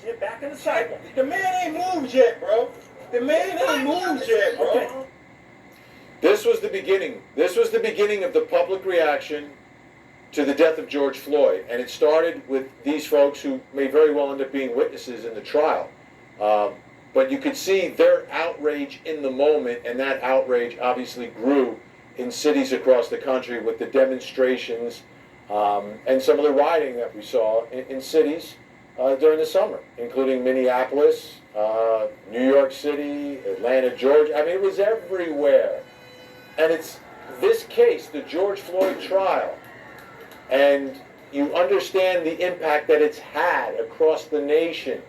Get back in the cycle. The man ain't moved yet, bro. The man ain't moved yet, bro. Okay. This was the beginning. This was the beginning of the public reaction to the death of George Floyd, and it started with these folks who may very well end up being witnesses in the trial. But you could see their outrage in the moment, and that outrage obviously grew in cities across the country with the demonstrations and some of the rioting that we saw in cities during the summer, including Minneapolis, New York City, Atlanta, Georgia. I mean, it was everywhere. And it's this case, the George Floyd trial, and you understand the impact that it's had across the nation.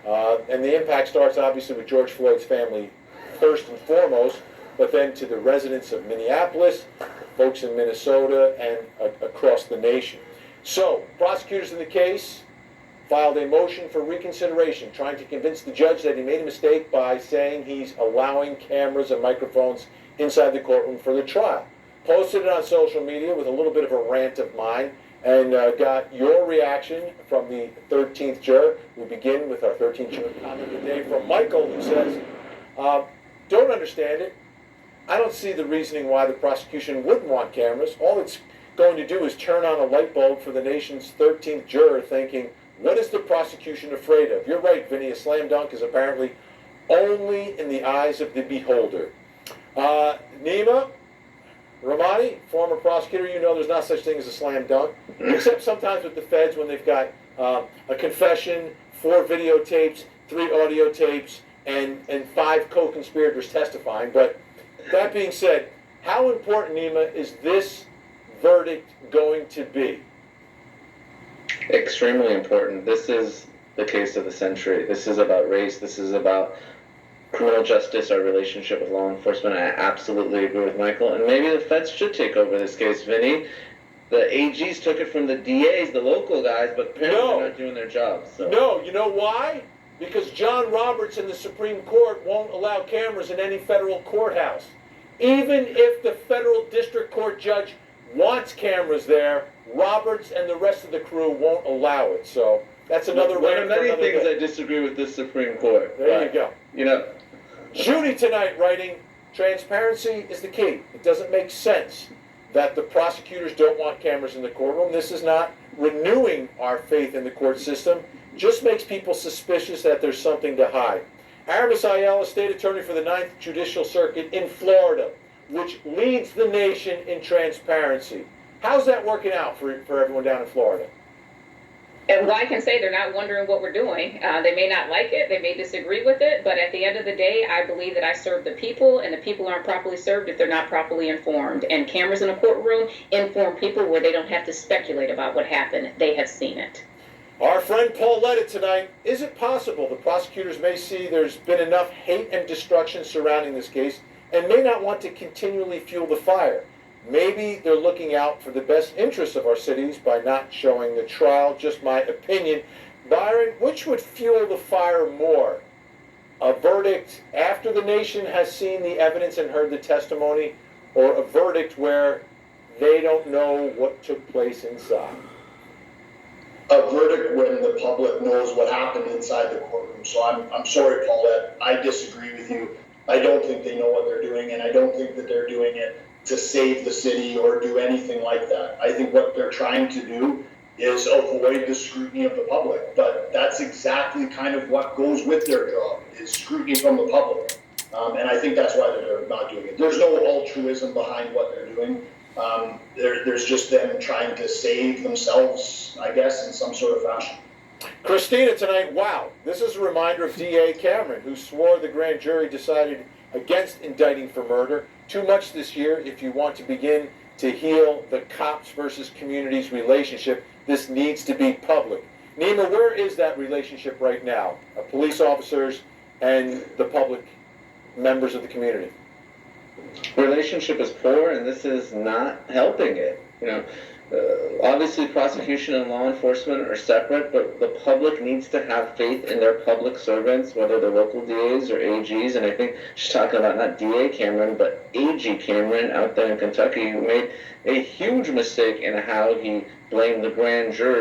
And the impact starts obviously with George Floyd's family first and foremost, but then to the residents of Minneapolis, folks in Minnesota, and across the nation. So, prosecutors in the case filed a motion for reconsideration, trying to convince the judge that he made a mistake by saying he's allowing cameras and microphones inside the courtroom for the trial. Posted it on social media with a little bit of a rant of mine, and got your reaction from the 13th juror. We begin with our 13th juror comment of the day from Michael, who says, don't understand it. I don't see the reasoning why the prosecution wouldn't want cameras. All it's going to do is turn on a light bulb for the nation's 13th juror thinking, what is the prosecution afraid of? You're right, Vinny, a slam dunk is apparently only in the eyes of the beholder. Nima Ramani, former prosecutor, you know there's not such thing as a slam dunk, except sometimes with the feds when they've got a confession, 4 videotapes, 3 audio tapes, and 5 co-conspirators testifying. But that being said, how important, Nima, is this verdict going to be? Extremely important. This is the case of the century. This is about race. This is about criminal justice, our relationship with law enforcement. I absolutely agree with Michael. And maybe the feds should take over this case, Vinny. The AGs took it from the DAs, the local guys, but apparently they're not doing their job. So. No, you know why? Because John Roberts in the Supreme Court won't allow cameras in any federal courthouse. Even if the federal district court judge wants cameras there, Roberts and the rest of the crew won't allow it. So that's another one of many things I disagree with this Supreme Court. There you go. You know, Judy tonight writing, transparency is the key. It doesn't make sense that the prosecutors don't want cameras in the courtroom. This is not renewing our faith in the court system. Just makes people suspicious that there's something to hide. Aramis Ayala, state attorney for the 9th Judicial Circuit in Florida, which leads the nation in transparency. How's that working out for everyone down in Florida? And well, I can say they're not wondering what we're doing. They may not like it, they may disagree with it, but at the end of the day, I believe that I serve the people, and the people aren't properly served if they're not properly informed. And cameras in a courtroom inform people where they don't have to speculate about what happened. They have seen it. Our friend Paul Levitt tonight, is it possible the prosecutors may see there's been enough hate and destruction surrounding this case and may not want to continually fuel the fire? Maybe they're looking out for the best interests of our cities by not showing the trial. Just my opinion. Byron, which would fuel the fire more? A verdict after the nation has seen the evidence and heard the testimony, or a verdict where they don't know what took place inside? A verdict when the public knows what happened inside the courtroom. So I'm sorry, Paulette, I disagree with you. I don't think they know what they're doing, and I don't think that they're doing it to save the city or do anything like that. I think what they're trying to do is avoid the scrutiny of the public, but that's exactly kind of what goes with their job, is scrutiny from the public. And I think that's why they're not doing it. There's no altruism behind what they're doing. There's just them trying to save themselves, I guess, in some sort of fashion. Christina tonight, wow, this is a reminder of D.A. Cameron, who swore the grand jury decided against indicting for murder. Too much this year if you want to begin to heal the cops versus communities relationship. This needs to be public. Nima, where is that relationship right now? Police officers and the public members of the community. Relationship is poor, and this is not helping it. You know, obviously prosecution and law enforcement are separate, but the public needs to have faith in their public servants, whether they're local DAs or AGs. And I think she's talking about not DA Cameron, but AG Cameron out there in Kentucky, who made a huge mistake in how he blamed the grand jury